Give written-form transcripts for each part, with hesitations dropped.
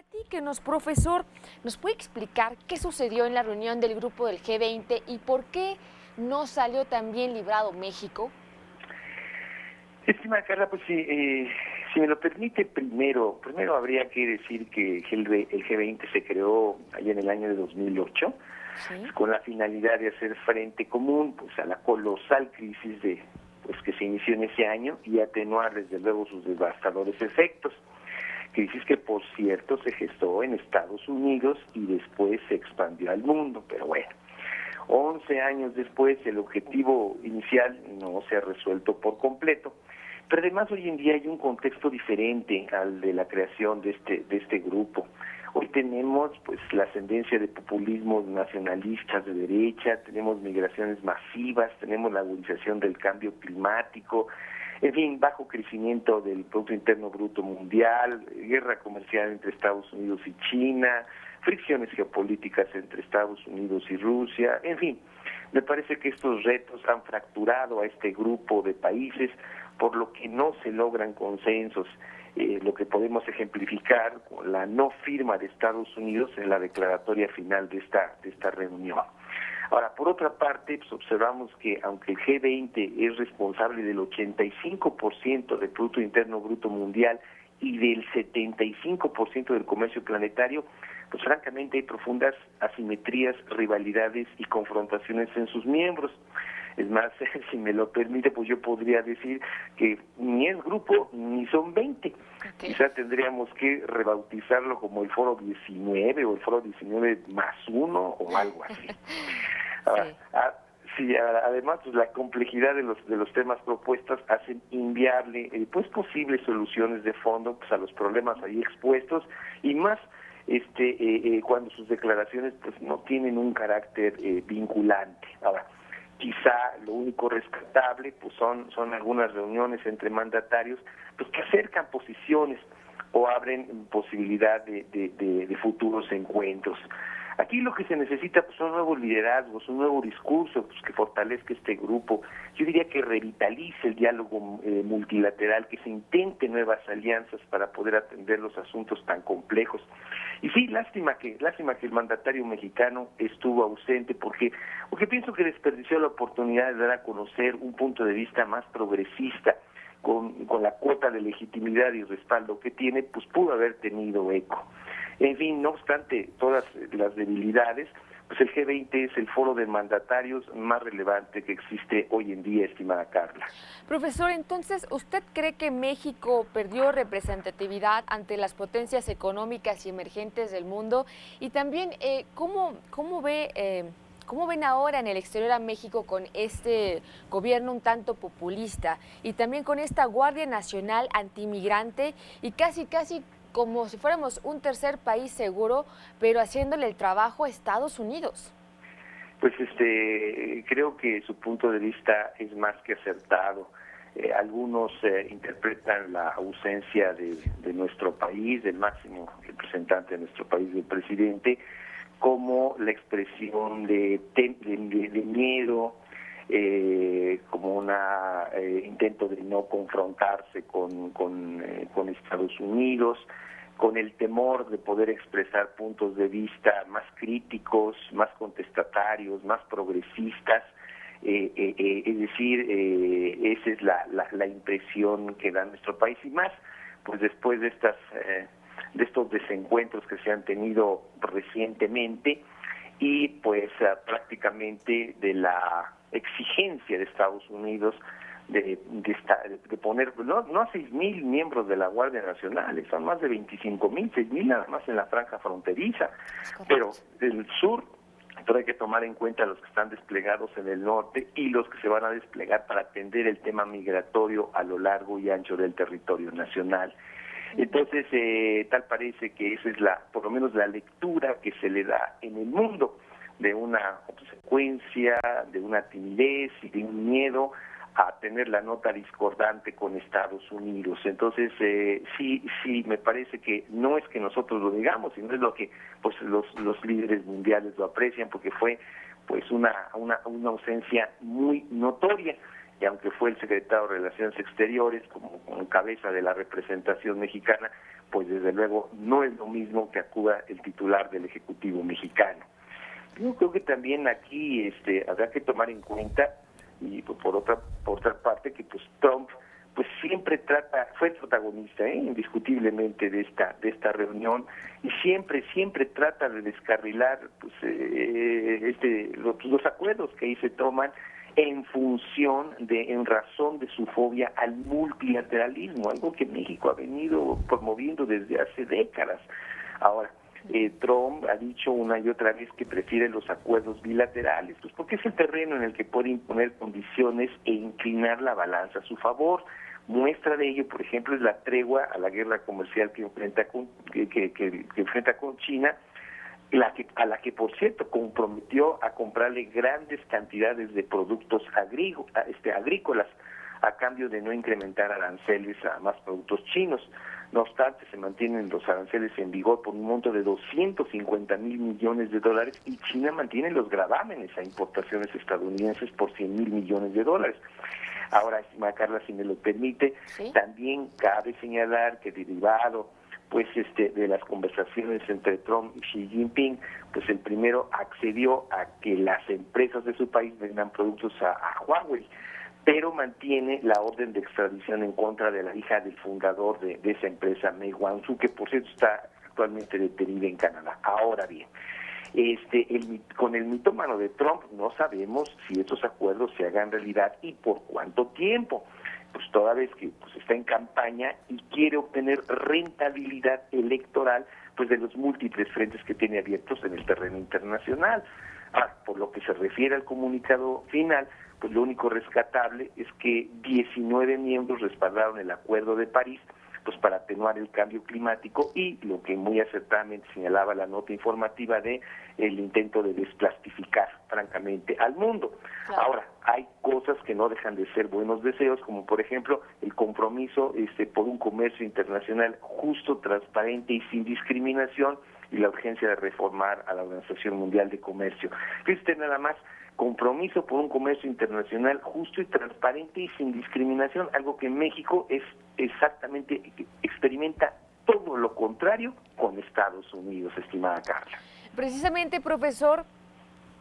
Platíquenos, profesor, ¿nos puede explicar qué sucedió en la reunión del grupo del G20 y por qué no salió tan bien librado México? Estimada Carla, pues sí, si me lo permite, primero habría que decir que el G20 se creó allá en el año de 2008 Sí. con la finalidad de hacer frente común pues a la colosal crisis que se inició en ese año y atenuar desde luego sus devastadores efectos. Crisis que, por cierto, se gestó en Estados Unidos y después se expandió al mundo, pero bueno. 11 años después, el objetivo inicial no se ha resuelto por completo. Pero además hoy en día hay un contexto diferente al de la creación de este grupo. Hoy tenemos pues la ascendencia de populismos nacionalistas de derecha, tenemos migraciones masivas, tenemos la agudización del cambio climático, en fin, bajo crecimiento del Producto Interno Bruto Mundial, guerra comercial entre Estados Unidos y China, fricciones geopolíticas entre Estados Unidos y Rusia, en fin, me parece que estos retos han fracturado a este grupo de países, por lo que no se logran consensos, lo que podemos ejemplificar con la no firma de Estados Unidos en la declaratoria final de esta reunión. Ahora, por otra parte, pues observamos que aunque el G20 es responsable del 85% del Producto Interno Bruto Mundial y del 75% del comercio planetario, pues francamente hay profundas asimetrías, rivalidades y confrontaciones en sus miembros. Es más, si me lo permite, pues yo podría decir que ni es grupo ni son 20. Okay. Quizá tendríamos que rebautizarlo como el Foro 19 o el Foro 19 más 1 o algo así. Sí, además pues, la complejidad de los temas propuestos hacen inviable pues posibles soluciones de fondo pues, a los problemas ahí expuestos y más cuando sus declaraciones pues no tienen un carácter vinculante. Ahora, quizá lo único rescatable pues son algunas reuniones entre mandatarios pues que acercan posiciones o abren posibilidad de futuros encuentros. Aquí lo que se necesita pues, son nuevos liderazgos, un nuevo discurso pues, que fortalezca este grupo. Yo diría que revitalice el diálogo multilateral, que se intente nuevas alianzas para poder atender los asuntos tan complejos. Y sí, lástima que el mandatario mexicano estuvo ausente porque pienso que desperdició la oportunidad de dar a conocer un punto de vista más progresista. Con la cuota de legitimidad y respaldo que tiene, pues pudo haber tenido eco. En fin, no obstante todas las debilidades, pues el G20 es el foro de mandatarios más relevante que existe hoy en día, estimada Carla. Profesor, entonces, ¿usted cree que México perdió representatividad ante las potencias económicas y emergentes del mundo? Y también, ¿cómo ven ahora en el exterior a México con este gobierno un tanto populista y también con esta Guardia Nacional antimigrante y casi como si fuéramos un tercer país seguro, pero haciéndole el trabajo a Estados Unidos? Pues creo que su punto de vista es más que acertado. Algunos interpretan la ausencia de nuestro país, del máximo representante de nuestro país, del presidente, como la expresión de miedo, como un intento de no confrontarse con Estados Unidos, con el temor de poder expresar puntos de vista más críticos, más contestatarios, más progresistas. Es decir, esa es la impresión que da nuestro país y más, pues después de estos desencuentros que se han tenido recientemente y pues prácticamente de la exigencia de Estados Unidos de poner, no a 6,000 miembros de la Guardia Nacional, son más de 25,000, 6,000 nada más en la franja fronteriza, pero el sur, pero hay que tomar en cuenta los que están desplegados en el norte y los que se van a desplegar para atender el tema migratorio a lo largo y ancho del territorio nacional. Entonces, tal parece que esa es por lo menos la lectura que se le da en el mundo de una obsecuencia, de una timidez y de un miedo a tener la nota discordante con Estados Unidos. Entonces, sí, me parece que no es que nosotros lo digamos, sino es lo que pues los líderes mundiales lo aprecian, porque fue pues una ausencia muy notoria. Y aunque fue el secretario de Relaciones Exteriores, como cabeza de la representación mexicana, pues desde luego no es lo mismo que acuda el titular del Ejecutivo mexicano. Yo creo que también aquí habrá que tomar en cuenta, y por otra parte, que pues Trump pues siempre fue protagonista indiscutiblemente de esta reunión, y siempre trata de descarrilar pues los acuerdos que ahí se toman en razón de su fobia al multilateralismo, algo que México ha venido promoviendo desde hace décadas. Ahora, Trump ha dicho una y otra vez que prefiere los acuerdos bilaterales, pues porque es el terreno en el que puede imponer condiciones e inclinar la balanza a su favor. Muestra de ello, por ejemplo, es la tregua a la guerra comercial que enfrenta con China, a la que por cierto comprometió a comprarle grandes cantidades de productos agrícolas a cambio de no incrementar aranceles a más productos chinos. No obstante, se mantienen los aranceles en vigor por un monto de 250,000 millones de dólares, y China mantiene los gravámenes a importaciones estadounidenses por 100,000 millones de dólares. Ahora, estimada Carla, si me lo permite, ¿sí? También cabe señalar que derivado pues de las conversaciones entre Trump y Xi Jinping, pues el primero accedió a que las empresas de su país vendan productos a Huawei, pero mantiene la orden de extradición en contra de la hija del fundador de esa empresa, Mei Wanzhou, que por cierto está actualmente detenida en Canadá. Ahora bien, con el mitómano de Trump no sabemos si estos acuerdos se hagan realidad y por cuánto tiempo, pues toda vez que pues está en campaña y quiere obtener rentabilidad electoral pues de los múltiples frentes que tiene abiertos en el terreno internacional. Por lo que se refiere al comunicado final, pues lo único rescatable es que 19 miembros respaldaron el Acuerdo de París, pues para atenuar el cambio climático, y lo que muy acertadamente señalaba la nota informativa de el intento de desplastificar francamente al mundo. Claro. Ahora, hay cosas que no dejan de ser buenos deseos, como por ejemplo el compromiso por un comercio internacional justo, transparente y sin discriminación, y la urgencia de reformar a la Organización Mundial de Comercio. Fíjate nada más, compromiso por un comercio internacional justo y transparente y sin discriminación, algo que México experimenta todo lo contrario con Estados Unidos, estimada Carla. Precisamente, profesor,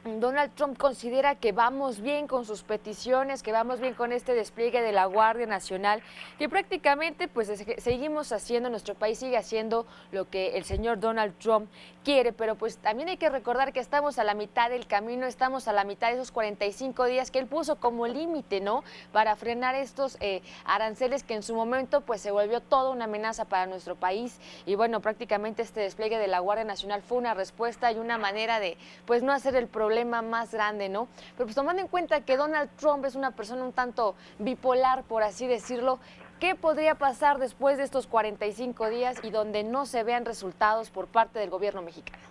Donald Trump considera que vamos bien con sus peticiones, que vamos bien con este despliegue de la Guardia Nacional, que prácticamente pues seguimos haciendo, nuestro país sigue haciendo lo que el señor Donald Trump quiere, pero pues también hay que recordar que estamos a la mitad del camino, estamos a la mitad de esos 45 días que él puso como límite, ¿no?, para frenar estos aranceles que en su momento pues se volvió toda una amenaza para nuestro país, y bueno, prácticamente este despliegue de la Guardia Nacional fue una respuesta y una manera de pues no hacer el problema más grande, ¿no? Pero pues tomando en cuenta que Donald Trump es una persona un tanto bipolar, por así decirlo, ¿qué podría pasar después de estos 45 días y donde no se vean resultados por parte del gobierno mexicano?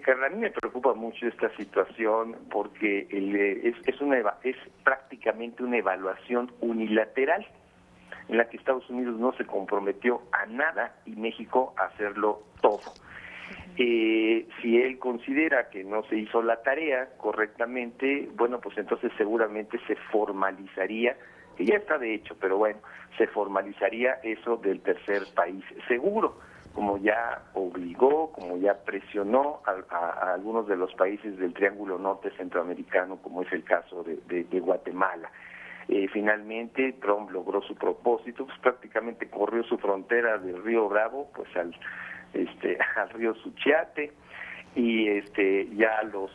Carla, a mí me preocupa mucho esta situación porque es prácticamente una evaluación unilateral en la que Estados Unidos no se comprometió a nada y México a hacerlo todo. Si él considera que no se hizo la tarea correctamente, bueno, pues entonces seguramente se formalizaría, que ya está de hecho, pero bueno, se formalizaría eso del tercer país seguro, como ya obligó, como ya presionó a algunos de los países del Triángulo Norte Centroamericano, como es el caso de Guatemala. Finalmente Trump logró su propósito, pues prácticamente corrió su frontera del Río Bravo pues al río Suchiate, y ya los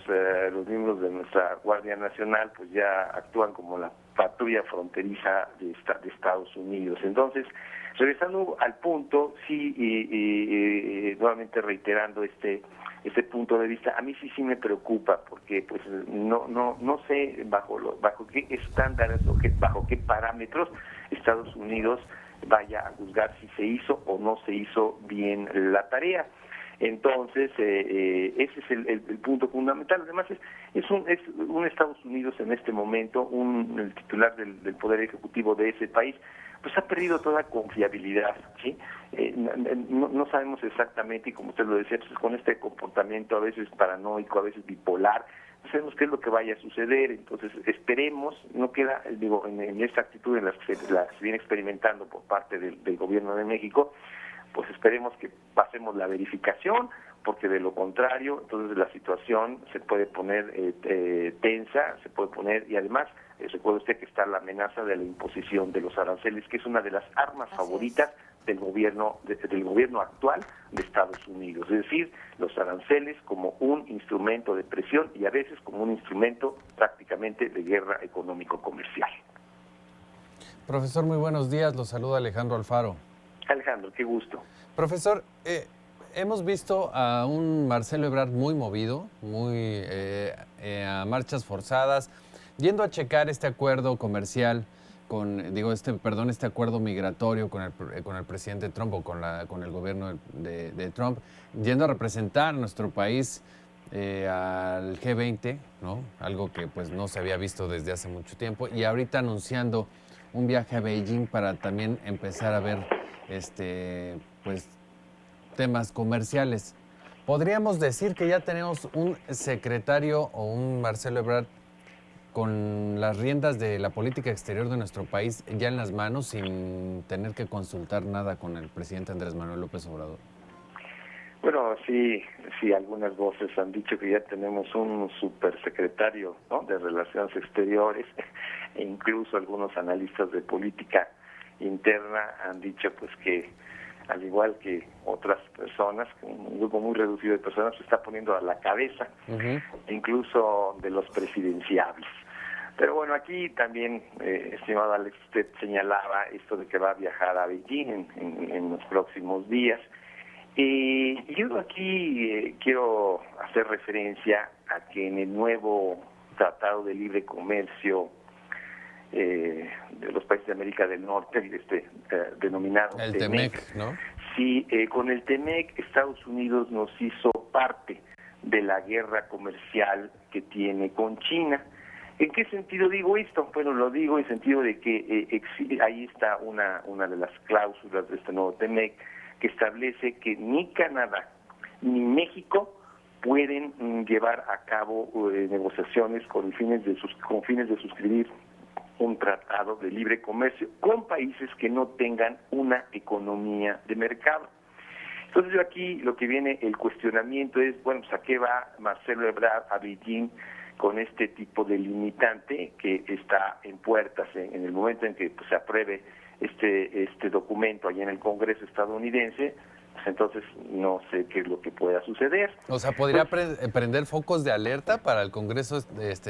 miembros de nuestra Guardia Nacional pues ya actúan como la patrulla fronteriza de Estados Unidos. Entonces, regresando al punto, sí, nuevamente reiterando este punto de vista, a mí sí me preocupa porque pues no sé bajo qué estándares o bajo qué parámetros Estados Unidos vaya a juzgar si se hizo o no se hizo bien la tarea. Entonces, ese es el punto fundamental. Además, es un Estados Unidos en este momento, el titular del Poder Ejecutivo de ese país, pues ha perdido toda confiabilidad, ¿sí? No sabemos exactamente, y como usted lo decía, pues con este comportamiento a veces paranoico, a veces bipolar, no sabemos qué es lo que vaya a suceder. Entonces esperemos, no queda, en esta actitud en la que se viene experimentando por parte del gobierno de México, pues esperemos que pasemos la verificación, porque de lo contrario, entonces la situación se puede poner tensa, se puede poner, y además, recuerde usted que está la amenaza de la imposición de los aranceles, que es una de las armas favoritas del gobierno actual de Estados Unidos, es decir, los aranceles como un instrumento de presión y a veces como un instrumento prácticamente de guerra económico-comercial. Profesor, muy buenos días, los saluda Alejandro Alfaro. Alejandro, qué gusto. Profesor, hemos visto a un Marcelo Ebrard muy movido, muy a marchas forzadas, yendo a checar este acuerdo comercial este acuerdo migratorio con el presidente Trump o con el gobierno de Trump, yendo a representar a nuestro país al G20, ¿no? Algo que pues no se había visto desde hace mucho tiempo, y ahorita anunciando un viaje a Beijing para también empezar a ver pues temas comerciales. ¿Podríamos decir que ya tenemos un secretario o un Marcelo Ebrard con las riendas de la política exterior de nuestro país ya en las manos, sin tener que consultar nada con el presidente Andrés Manuel López Obrador? Bueno, sí, algunas voces han dicho que ya tenemos un supersecretario, ¿no?, de Relaciones Exteriores, e incluso algunos analistas de política interna han dicho pues que, al igual que otras personas, un grupo muy reducido de personas se está poniendo a la cabeza, incluso de los presidenciables. Pero bueno, aquí también, estimado Alex, usted señalaba esto de que va a viajar a Beijing en los próximos días. Yo aquí quiero hacer referencia a que en el nuevo Tratado de Libre Comercio de los países de América del Norte, denominado el TEMEC, ¿no? Sí, con el TEMEC Estados Unidos nos hizo parte de la guerra comercial que tiene con China. ¿En qué sentido digo esto? Bueno, lo digo en sentido de que ahí está una de las cláusulas de este nuevo TEMEC, que establece que ni Canadá ni México pueden llevar a cabo negociaciones con fines de suscribir un tratado de libre comercio con países que no tengan una economía de mercado. Entonces yo aquí lo que viene, el cuestionamiento es, bueno, pues ¿a qué va Marcelo Ebrard a Beijing con este tipo de limitante que está en puertas en el momento en que pues, se apruebe este documento allá en el Congreso estadounidense? Pues entonces no sé qué es lo que pueda suceder. O sea, ¿podría prender focos de alerta para el Congreso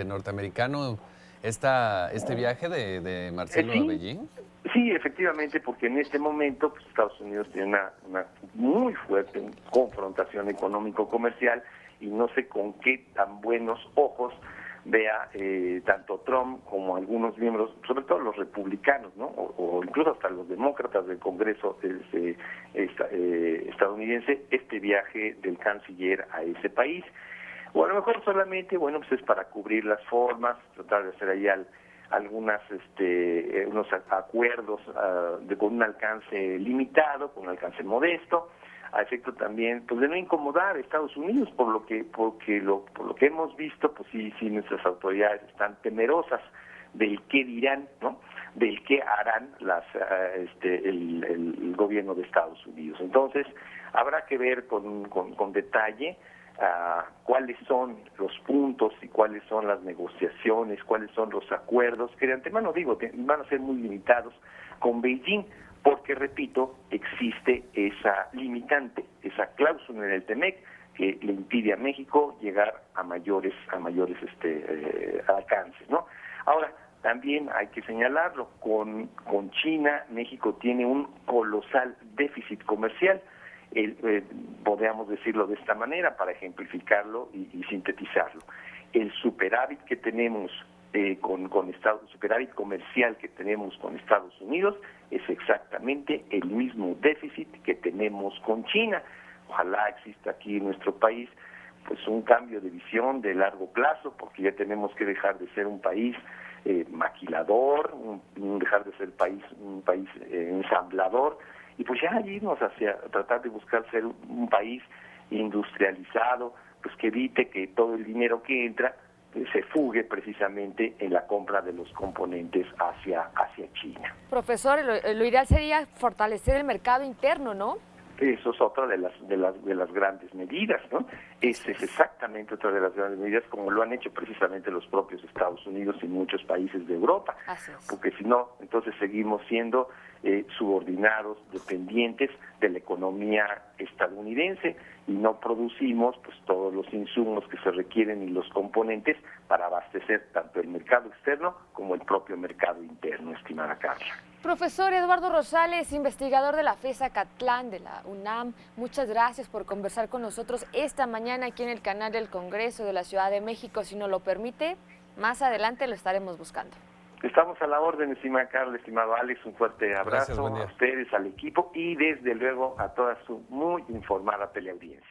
norteamericano este viaje de Marcelo a Beijing? Sí, efectivamente, porque en este momento pues, Estados Unidos tiene una muy fuerte confrontación económico-comercial y no sé con qué tan buenos ojos vea tanto Trump como algunos miembros, sobre todo los republicanos, ¿no? o incluso hasta los demócratas del Congreso estadounidense, este viaje del canciller a ese país. O a lo mejor solamente, bueno, pues es para cubrir las formas, tratar de hacer ahí unos acuerdos con un alcance limitado, con un alcance modesto, a efecto también pues de no incomodar a Estados Unidos, por lo que hemos visto, pues sí nuestras autoridades están temerosas del qué dirán, ¿no?, del qué harán el gobierno de Estados Unidos. Entonces habrá que ver con detalle cuáles son los puntos y cuáles son las negociaciones, cuáles son los acuerdos, que de antemano digo, van a ser muy limitados con Beijing, porque, repito, existe esa limitante, esa cláusula en el TEMEC que le impide a México llegar a mayores alcances, ¿no? Ahora, también hay que señalarlo, con China, México tiene un colosal déficit comercial. Podríamos decirlo de esta manera para ejemplificarlo y sintetizarlo. El superávit que tenemos superávit comercial que tenemos con Estados Unidos es exactamente el mismo déficit que tenemos con China. Ojalá exista aquí en nuestro país pues un cambio de visión de largo plazo, porque ya tenemos que dejar de ser un país maquilador, dejar de ser un país ensamblador, y pues ya irnos hacia tratar de buscar ser un país industrializado, pues que evite que todo el dinero que entra se fugue precisamente en la compra de los componentes hacia China. Profesor, lo ideal sería fortalecer el mercado interno, ¿no? Eso es otra de las grandes medidas, ¿no? Esa es exactamente otra de las grandes medidas, como lo han hecho precisamente los propios Estados Unidos y muchos países de Europa. Así es. Porque si no, entonces seguimos siendo subordinados, dependientes de la economía estadounidense y no producimos pues todos los insumos que se requieren y los componentes para abastecer tanto el mercado externo como el propio mercado interno, estimada Carla. Profesor Eduardo Rosales, investigador de la FES Acatlán de la UNAM, muchas gracias por conversar con nosotros esta mañana aquí en el canal del Congreso de la Ciudad de México. Si nos lo permite, más adelante lo estaremos buscando. Estamos a la orden, estimada Carla, estimado Alex, un fuerte abrazo. Gracias, buen día. A ustedes, al equipo y desde luego a toda su muy informada teleaudiencia.